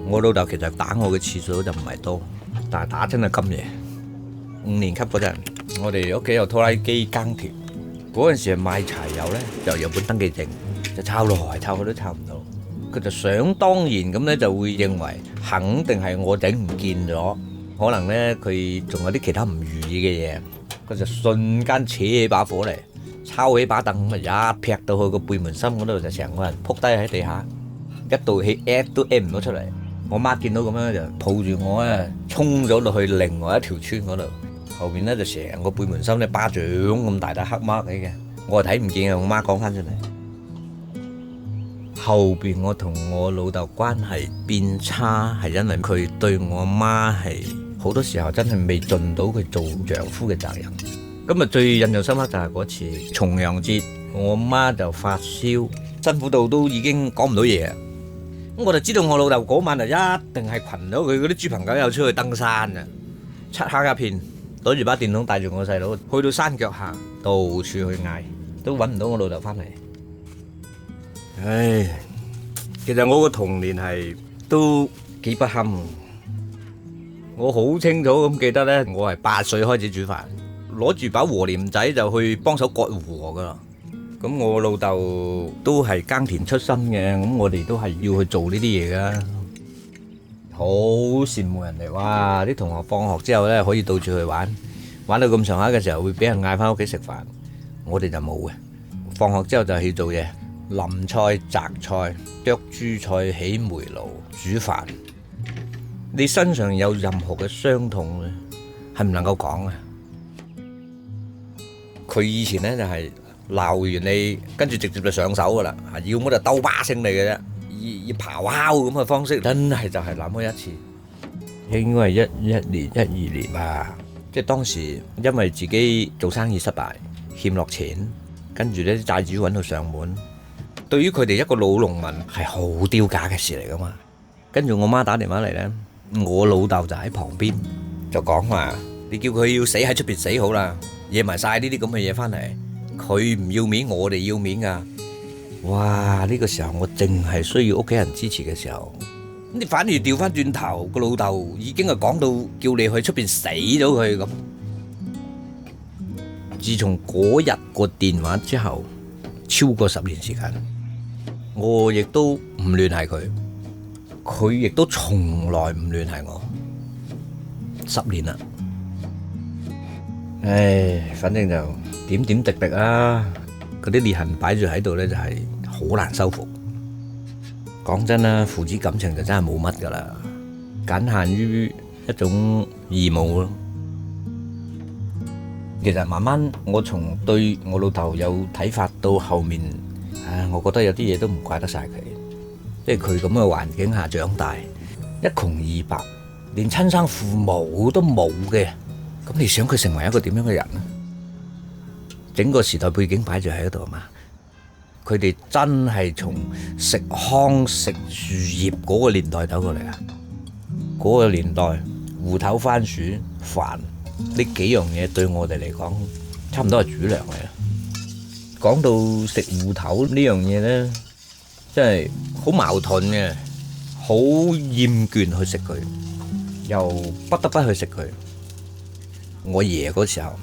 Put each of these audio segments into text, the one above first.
我老豆其實打我嘅次數就唔係多，但係打真係今夜。5年級嗰陣，我哋屋企有拖拉機耕田，嗰陣時買柴油呢，就有本登記證，就抄來抄去都抄唔到。佢就想當然咁呢，就會認為肯定係我整唔見咗，可能呢，佢仲有啲其他唔如意嘅嘢，佢就瞬間扯起把火嚟，抄起把凳咁啊，一劈到去個背門心嗰度，就成個人撲低喺地下，一度氣 at 都 at 唔到出嚟。我媽見到咁樣就抱住我咧，衝咗落去另外一條村嗰度，後面咧就成個背門心咧巴掌咁大笪黑 mark 嚟嘅，我係睇唔見嘅。我媽講翻出嚟，後邊我同我老豆關係變差，係因為佢對我媽係好多時候真係未盡到佢做丈夫嘅責任。咁啊，最印象深刻就係嗰次重陽節，我媽就發燒，辛苦到都已經講唔到嘢。咁我就知道我老豆嗰晚就一定係群咗佢嗰啲豬朋狗友出去登山啊，漆黑一片，攞住把電筒帶住我細佬去到山腳下，到處去嗌，都揾唔到我老豆翻嚟。唉，其實我個童年係都幾不堪。我好清楚咁記得呢，我係8歲開始煮飯，攞住把和廉仔就去幫手割禾噶啦。咁我老豆都係耕田出身嘅，咁我哋都係要去做呢啲嘢噶。好羨慕人哋，哇！啲同學放學之後呢，可以到處去玩，玩到咁上下嘅時候會俾人嗌翻屋企食飯，我哋就冇嘅。放學之後就去做嘢，淋菜、摘菜、剁豬菜、起煤爐、煮飯。你身上有任何嘅傷痛咧，係唔能夠講嘅。佢以前呢，就係鬧完你，跟住直接就上手噶啦，要麼就兜巴星你嘅啫，以咆哮咁嘅方式，真係就係那麼一次，應該係11年、12年吧。即係當時因為自己做生意失敗，欠落錢，跟住呢啲債主揾到上門，對於佢哋一個老農民係好丟架嘅事嚟噶嘛。跟住我媽打電話嚟呢，我老豆就喺旁邊就講話，你叫佢要死喺出邊死好啦，惹埋晒呢啲咁嘅嘢翻嚟。佢唔要面，我哋要面噶。哇！呢個時候我淨係需要屋企人支持嘅時候，你反而調翻轉頭，個老豆已經係講到叫你去出邊死咗佢咁。自從嗰日個電話之後，超過10年時間，我亦都唔聯繫佢，佢亦都從來唔聯繫我。10年啦，唉，反正就點點滴滴啦，嗰啲裂痕擺住喺度呢，就係好難修復。講真啦，父子感情就真係冇乜噶啦，僅限於一種義務咯。其實慢慢我從對我老豆有睇法到後面，我覺得有啲嘢都唔怪得晒佢，即係佢咁嘅環境下長大，一窮二白，連親生父母都冇嘅，咁你想佢成為一個點樣嘅人呢？整個時代背景擺住喺度嘛，佢哋真係從食糠食樹葉嗰個年代走過嚟啊！嗰個年代芋頭、番薯、飯呢幾樣嘢對我哋嚟講，差唔多係主糧嚟啦。講到食芋頭呢樣嘢呢，真係好矛盾嘅，好厭倦去食佢，又不得不去食佢。我爺嗰時候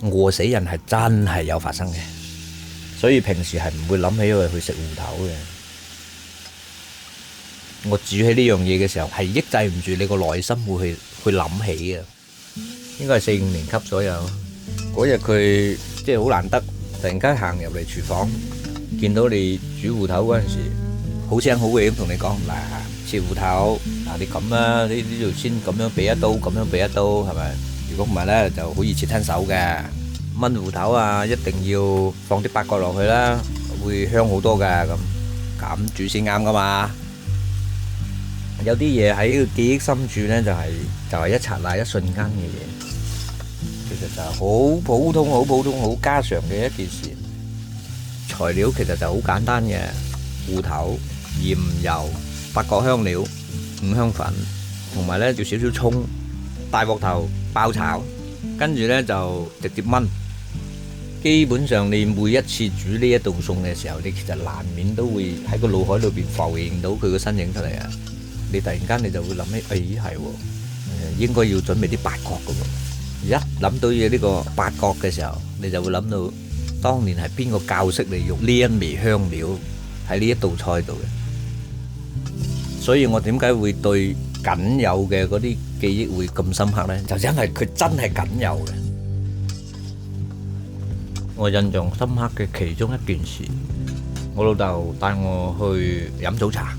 餓死人係真係有發生嘅，所以平時係唔會諗起佢去食芋頭嘅。我煮起呢樣嘢嘅時候係抑制唔住你個內心會去諗起嘅。應該係4、5年級左右。嗰日佢即係好難得，突然間行入嚟廚房，見到你煮芋頭嗰陣時，好聲好氣咁同你講：嗱，切芋頭，嗱你咁啦，呢度先咁樣俾一刀，咁樣俾一刀，係咪？如果唔係呢，就好易切親手嘅。炆芋頭啊，一定要放啲八角落去啦，會香好多噶。咁煮先啱噶嘛。有啲嘢喺個記憶深處呢，就係一剎那一瞬間嘅嘢。其實就係好普通、好普通、好家常嘅一件事。材料其實就好簡單嘅，芋頭、鹽、油、八角、香料、五香粉，同埋呢就少少蔥，大鑊頭爆炒，跟住呢就直接炆。基本上你每一次煮呢一道餸嘅時候，你其實難免都會喺個腦海裏邊浮現到佢個身影出嚟啊！你突然間你就會諗起，係喎，應該要準備啲八角㗎喎。一諗到嘢呢個八角嘅時候，你就會諗到當年係邊個教識你用呢一味香料喺呢一道菜度嘅。所以我點解會對僅有嘅嗰啲記憶會咁深刻呢？就因為佢真係僅有嘅。我印象深刻嘅其中一件事，我老豆帶我去飲早茶。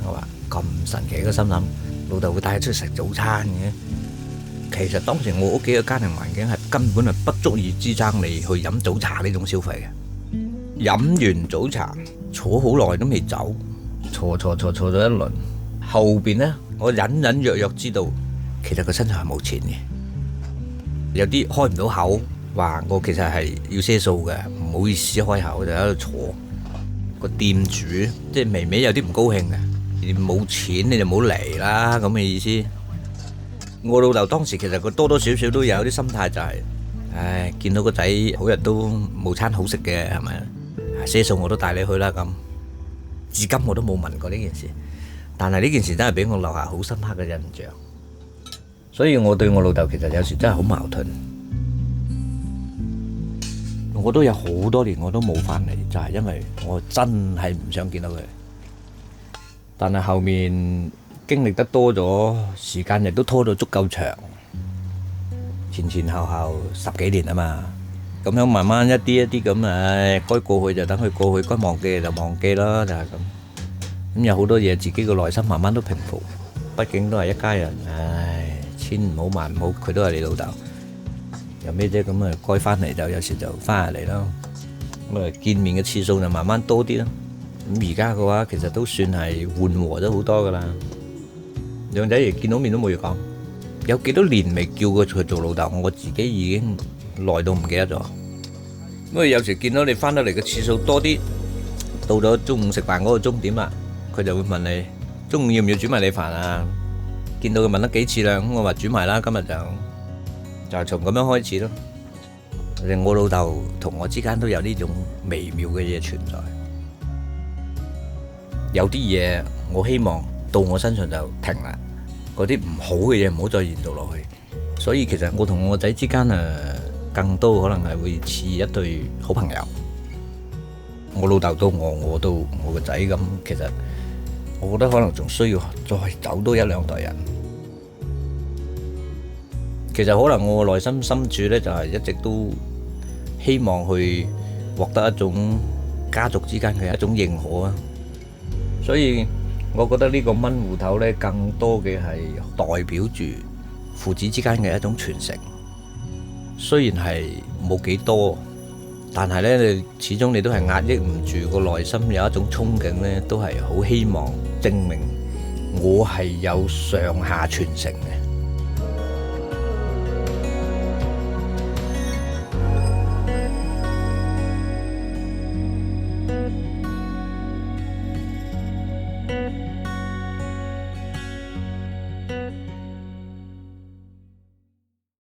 我話咁神奇，個心諗老豆會帶你出去食早餐嘅。其實當時我屋企嘅家庭環境係根本係不足以支撐你去飲早茶呢種消費嘅。飲完早茶坐好耐都未走，坐咗一輪，後邊呢，我隱隱約約知道其實佢身上係冇錢嘅，有啲開唔到口。話我其實係要賒數嘅，唔好意思開口，就喺度坐。個店主即係微微有啲唔高興嘅，你冇錢你就唔好嚟啦咁嘅意思。我老豆當時其實佢多多少少都有啲心態，就係見到個仔好日都冇餐好食嘅，係咪？賒數我都帶你去啦咁。至今我都冇問過呢件事，但係呢件事真係俾我留下好深刻嘅印象。所以我對我老豆其實有時真係好矛盾。我都有好多年我都冇翻嚟，就係因為我真係唔想見到佢。但係後面經歷得多咗，時間亦都拖到足夠長，前後10幾年啊嘛。咁樣慢慢一啲咁，該過去就等佢過去，該忘記就忘記啦，就係咁。咁有好多嘢自己個內心慢慢都平復，畢竟都係一家人。千唔好萬唔好，佢都係你老豆。有咩啫？咁該翻嚟就有時就翻嚟咯。咁見面嘅次數就慢慢多啲咯。咁而家嘅話，其實都算係緩和咗好多噶啦。兩仔爺見到面都冇嘢講。有幾多年未叫過佢做老豆，我自己已經耐到唔記得咗。咁有時見到你翻得嚟嘅次數多啲，到咗中午食飯嗰個鐘點啦，佢就會問你中午要唔要煮埋你飯啊？見到佢問得幾次啦，咁我話煮埋啦，今日就係從咁樣開始咯。我老豆同我之間都有呢種微妙嘅嘢存在。有啲嘢我希望到我身上就停啦，嗰啲唔好嘅嘢唔好再延續落去。所以其實我同我個仔之間更多可能係會似一對好朋友。我老豆到我，我到我個仔咁，其實我覺得可能仲需要再走多一兩代人。其實可能我內心深處呢，就係一直都希望去獲得一種家族之間嘅一種認可啊，所以我覺得呢個炆芋頭呢，更多嘅係代表住父子之間嘅一種傳承。雖然係冇幾多，但係呢，你始終你都係壓抑唔住個內心有一種憧憬呢，都係好希望證明我係有上下傳承嘅。